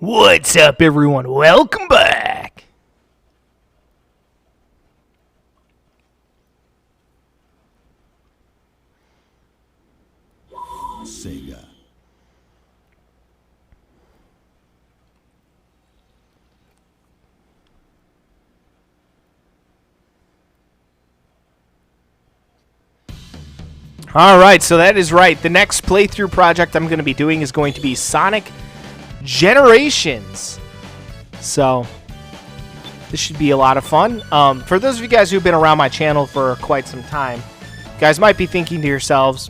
What's up, everyone? Welcome back. Sega. All right, so that is right. The next playthrough project I'm going to be doing is going to be Sonic Generations. So this should be a lot of fun. For those of you guys who've been around my channel for quite some time, you guys might be thinking to yourselves,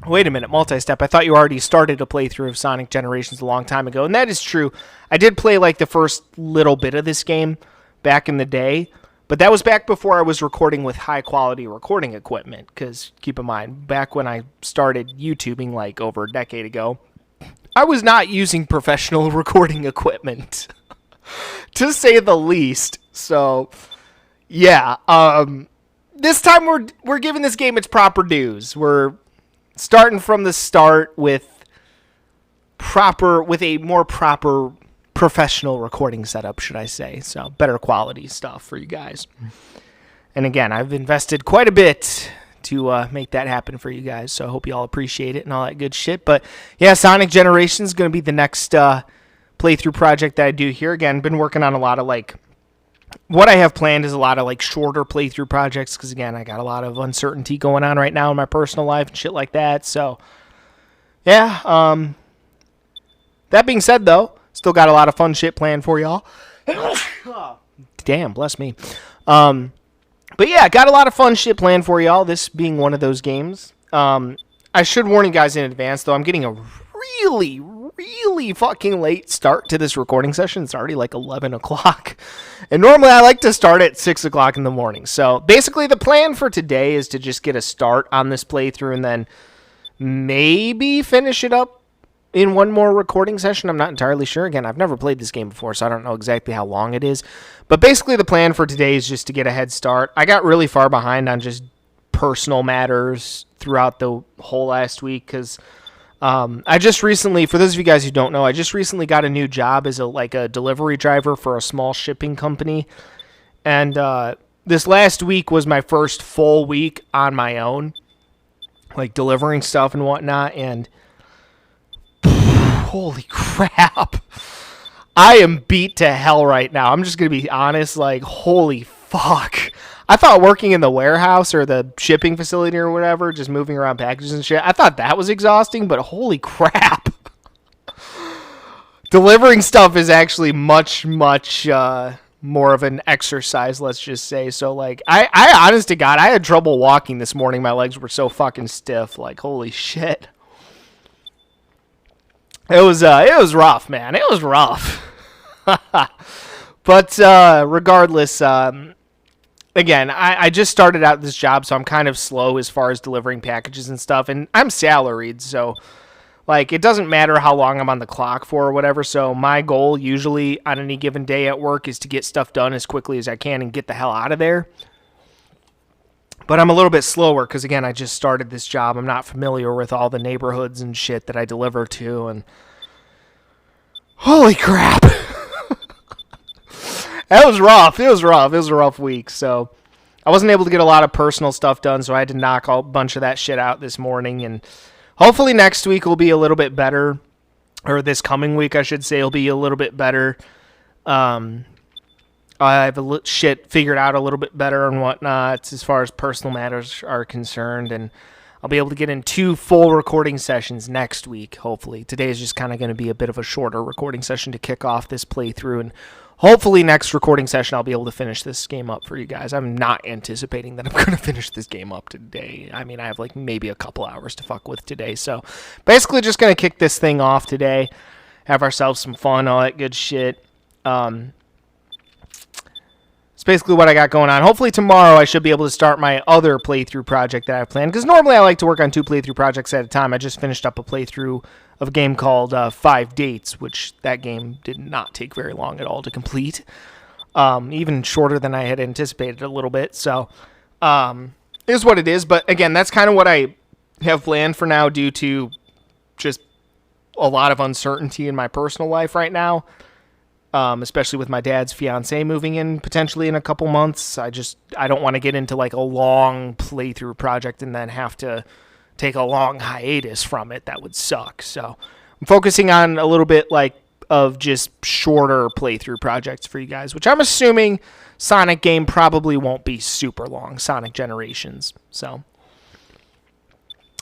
wait a minute, multi-step, I thought you already started a playthrough of Sonic Generations a long time ago. And that is true. I did play like the first little bit of this game back in the day, but that was back before I was recording with high-quality recording equipment, because keep in mind, back when I started YouTubing like over a decade ago, I was not using professional recording equipment, to say the least. So, yeah, this time we're giving this game its proper dues. We're starting from the start with a more proper professional recording setup, should I say. So, better quality stuff for you guys. And again, I've invested quite a bit to make that happen for you guys, so I hope you all appreciate it and all that good shit. But yeah, Sonic Generations is going to be the next playthrough project that I do here. Again, been working on a lot of what I have planned is a lot of shorter playthrough projects, because again, I got a lot of uncertainty going on right now in my personal life and shit like that. So yeah, that being said though, still got a lot of fun shit planned for y'all. Damn, bless me. But yeah, got a lot of fun shit planned for y'all, this being one of those games. I should warn you guys in advance, though, I'm getting a really fucking late start to this recording session. It's already like 11 o'clock. And normally I like to start at 6 o'clock in the morning. So basically the plan for today is to just get a start on this playthrough and then maybe finish it up in one more recording session. I'm not entirely sure. Again, I've never played this game before, so I don't know exactly how long it is. But basically the plan for today is just to get a head start. I got really far behind on just personal matters throughout the whole last week, because I just recently, for those of you guys who don't know, I just recently got a new job as a delivery driver for a small shipping company. And this last week was my first full week on my own, delivering stuff and whatnot, and holy crap. I am beat to hell right now. I'm just going to be honest, holy fuck. I thought working in the warehouse or the shipping facility or whatever, just moving around packages and shit, I thought that was exhausting, but holy crap. Delivering stuff is actually much more of an exercise, let's just say. So, I honest to God, I had trouble walking this morning. My legs were so fucking stiff. Holy shit. It was rough, man. It was rough. But regardless, again, I just started out this job, so I'm kind of slow as far as delivering packages and stuff. And I'm salaried, so it doesn't matter how long I'm on the clock for or whatever. So my goal usually on any given day at work is to get stuff done as quickly as I can and get the hell out of there. But I'm a little bit slower because, again, I just started this job. I'm not familiar with all the neighborhoods and shit that I deliver to. And holy crap. That was rough. It was rough. It was a rough week. So I wasn't able to get a lot of personal stuff done, so I had to knock a bunch of that shit out this morning. And hopefully next week will be a little bit better. Or this coming week, I should say, will be a little bit better. I have shit figured out a little bit better and whatnot as far as personal matters are concerned, and I'll be able to get in 2 full recording sessions next week, hopefully. Today is just kind of going to be a bit of a shorter recording session to kick off this playthrough, and hopefully next recording session I'll be able to finish this game up for you guys. I'm not anticipating that I'm going to finish this game up today. I mean, I have maybe a couple hours to fuck with today, so basically just going to kick this thing off today, have ourselves some fun, all that good shit. It's basically what I got going on. Hopefully tomorrow I should be able to start my other playthrough project that I've planned, because normally I like to work on 2 playthrough projects at a time. I just finished up a playthrough of a game called 5 Dates, which that game did not take very long at all to complete. Even shorter than I had anticipated a little bit. So, it is what it is. But again, that's kind of what I have planned for now due to just a lot of uncertainty in my personal life right now, especially with my dad's fiance moving in potentially in a couple months. I don't want to get into like a long playthrough project and then have to take a long hiatus from it. That would suck. So I'm focusing on a little bit like of just shorter playthrough projects for you guys, which I'm assuming Sonic game probably won't be super long, Sonic Generations. So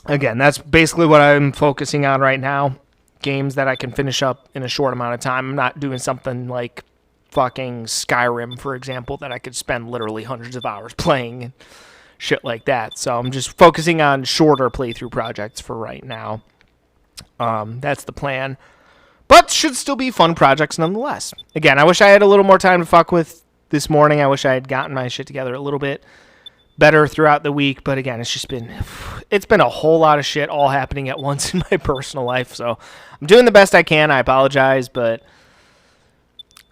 again, that's basically what I'm focusing on right now. Games that I can finish up in a short amount of time. I'm not doing something like fucking Skyrim, for example, that I could spend literally hundreds of hours playing and shit like that. So I'm just focusing on shorter playthrough projects for right now. That's the plan. But should still be fun projects nonetheless. Again, I wish I had a little more time to fuck with this morning. I wish I had gotten my shit together a little bit better throughout the week. But again, it's been a whole lot of shit all happening at once in my personal life. So I'm doing the best I can. I apologize, but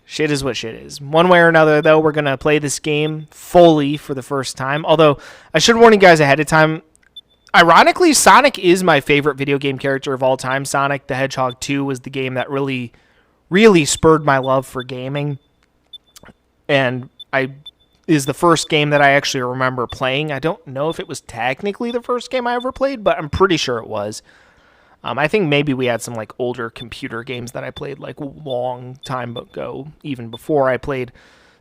shit is what shit is. One way or another, though, we're going to play this game fully for the first time. Although, I should warn you guys ahead of time. Ironically, Sonic is my favorite video game character of all time. Sonic the Hedgehog 2 was the game that really, really spurred my love for gaming. And is the first game that I actually remember playing. I don't know if it was technically the first game I ever played, but I'm pretty sure it was. I think maybe we had some like older computer games that I played like a long time ago, even before I played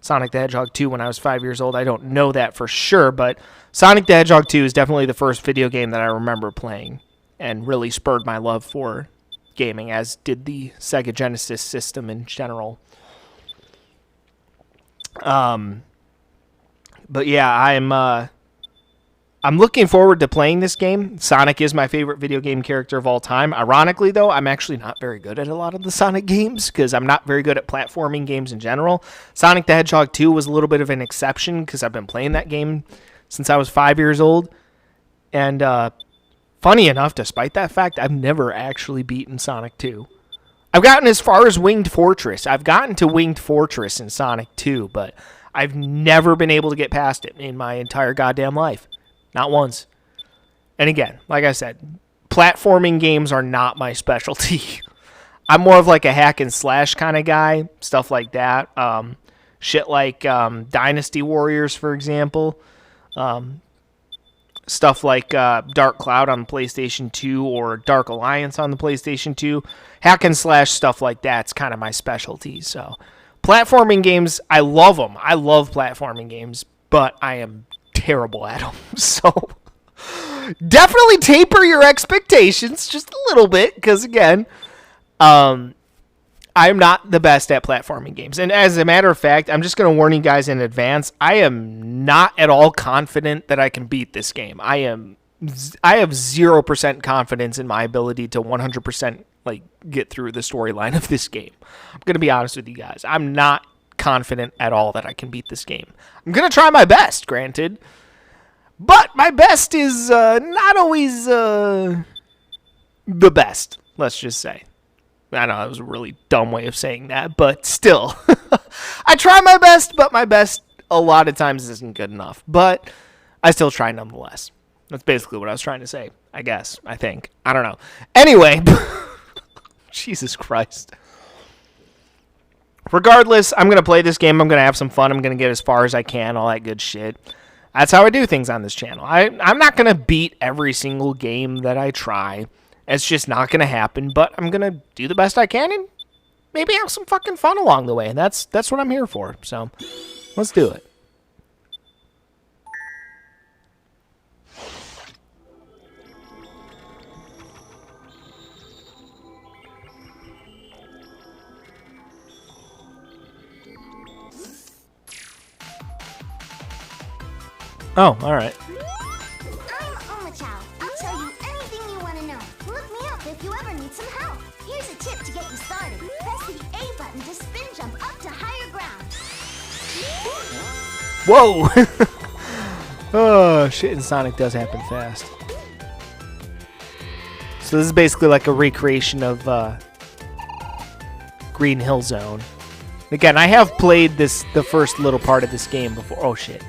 Sonic the Hedgehog 2 when I was 5 years old. I don't know that for sure, but Sonic the Hedgehog 2 is definitely the first video game that I remember playing and really spurred my love for gaming, as did the Sega Genesis system in general. But yeah, I'm looking forward to playing this game. Sonic is my favorite video game character of all time. Ironically, though, I'm actually not very good at a lot of the Sonic games because I'm not very good at platforming games in general. Sonic the Hedgehog 2 was a little bit of an exception because I've been playing that game since I was 5 years old. And funny enough, despite that fact, I've never actually beaten Sonic 2. I've gotten as far as Winged Fortress. I've gotten to Winged Fortress in Sonic 2, but I've never been able to get past it in my entire goddamn life. Not once. And again, like I said, platforming games are not my specialty. I'm more of like a hack and slash kind of guy. Stuff like that. Shit like Dynasty Warriors, for example. Stuff like Dark Cloud on the PlayStation 2 or Dark Alliance on the PlayStation 2. Hack and slash stuff like that's kind of my specialty. So platforming games, I love them. I love platforming games, but I am terrible at them. So definitely taper your expectations just a little bit, because again, I'm not the best at platforming games. And as a matter of fact, I'm just going to warn you guys in advance, I am not at all confident that I can beat this game. I have 0% confidence in my ability to 100% like get through the storyline of this game. I'm going to be honest with you guys. I'm not confident at all that I can beat this game. I'm going to try my best, granted. But my best is not always the best, let's just say. I know that was a really dumb way of saying that, but still. I try my best, but my best a lot of times isn't good enough. But I still try nonetheless. That's basically what I was trying to say, I guess. I think. I don't know. Anyway. Jesus Christ. Regardless, I'm going to play this game. I'm going to have some fun. I'm going to get as far as I can, all that good shit. That's how I do things on this channel. I'm not going to beat every single game that I try. It's just not going to happen, but I'm going to do the best I can and maybe have some fucking fun along the way. And that's what I'm here for. So, let's do it. Oh, all right. I'll tell you anything you want to know. Look me up if you ever need some help. Here's a tip to get you started. Press the A button to spin jump up to higher ground. Whoa! Oh, shit in Sonic does happen fast. So this is basically like a recreation of Green Hill Zone. Again, I have played the first little part of this game before. Oh, shit.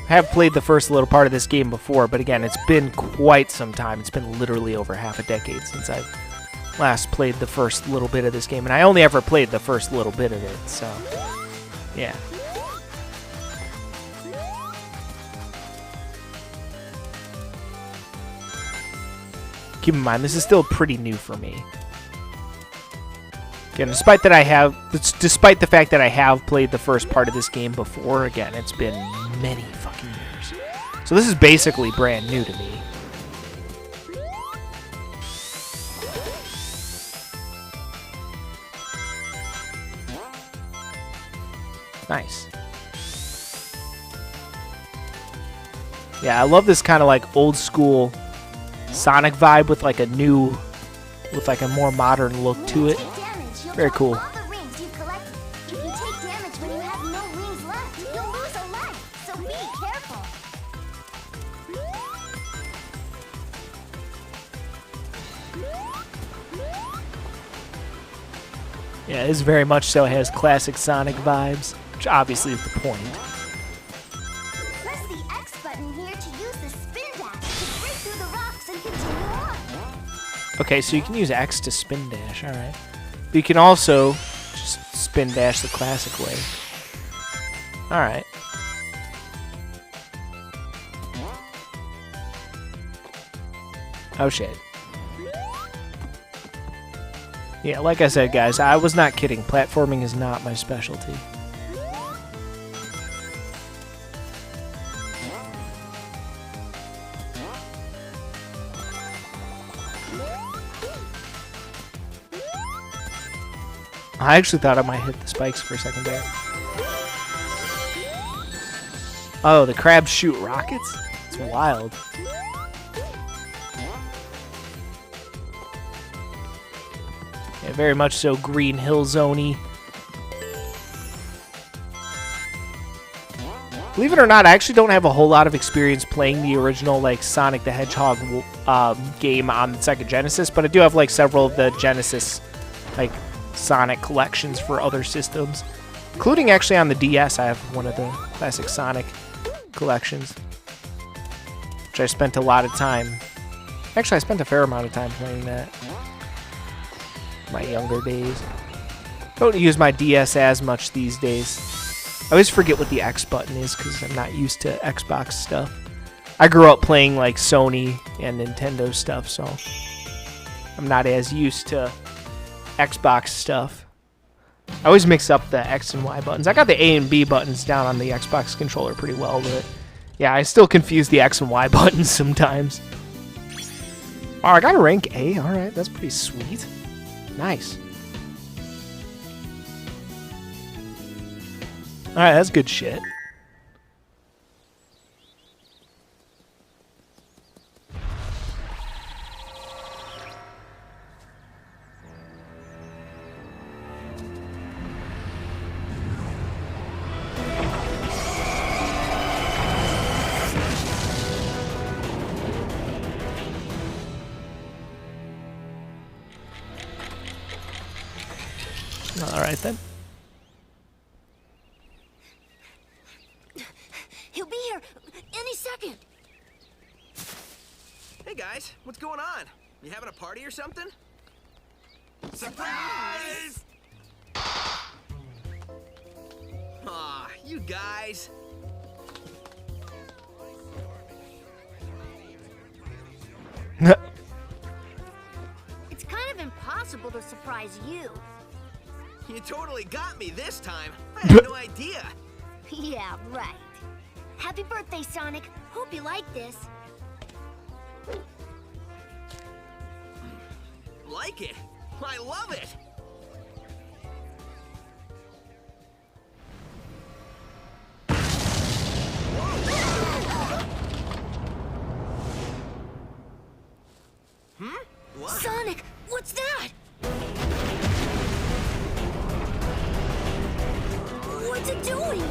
I have played the first little part of this game before, but again, it's been quite some time. It's been literally over half a decade since I've last played the first little bit of this game, and I only ever played the first little bit of it, so yeah. Keep in mind, this is still pretty new for me. Again, despite the fact that I have played the first part of this game before, again, it's been many fucking years. So this is basically brand new to me. Nice. Yeah, I love this kind of like old school Sonic vibe with like a more modern look to it. Very cool. Yeah, this very much so has classic Sonic vibes, which obviously is the point. Press the X button here to use the spin dash to break through the rocks and continue on. Okay, so you can use X to spin dash, alright. But you can also just spin dash the classic way. Alright. Oh shit. Yeah, like I said, guys, I was not kidding. Platforming is not my specialty. I actually thought I might hit the spikes for a second there. Oh, the crabs shoot rockets? It's wild. Yeah, very much so Green Hill Zone-y. Believe it or not, I actually don't have a whole lot of experience playing the original like Sonic the Hedgehog game on the Sega Genesis, but I do have like several of the Genesis like Sonic collections for other systems, including actually on the DS. I have one of the classic Sonic collections, which I spent a lot of time. Actually, I spent a fair amount of time playing that. My younger days. Don't use my DS as much these days. I always forget what the X button is because I'm not used to Xbox stuff. I grew up playing like Sony and Nintendo stuff, so I'm not as used to Xbox stuff. I always mix up the X and Y buttons. I got the A and B buttons down on the Xbox controller pretty well, but yeah, I still confuse the X and Y buttons sometimes. Oh, I got a rank A. Alright, that's pretty sweet. Nice. Alright, that's good shit. Alright then. He'll be here any second. Hey guys, what's going on? You having a party or something? Surprise! Aw, you guys. It's kind of impossible to surprise you. You totally got me this time. I had no idea. Yeah, right. Happy birthday, Sonic. Hope you like this. Like it? I love it. What? Sonic, what's that? What's it doing?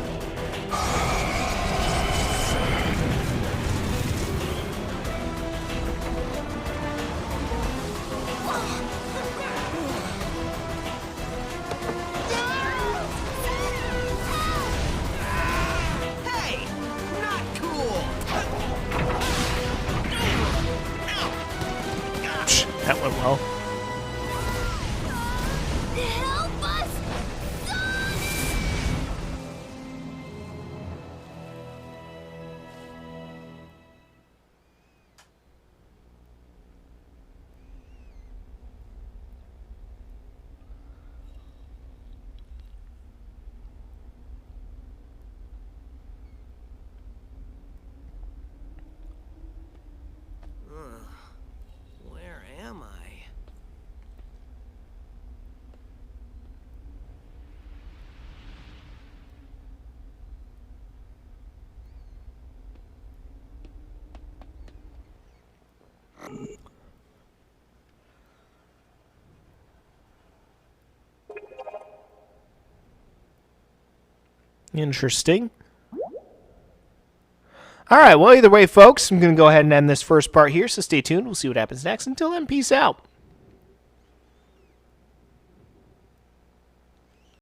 Interesting. All right, well, either way, folks, I'm going to go ahead and end this first part here, so stay tuned. We'll see what happens next. Until then, peace out.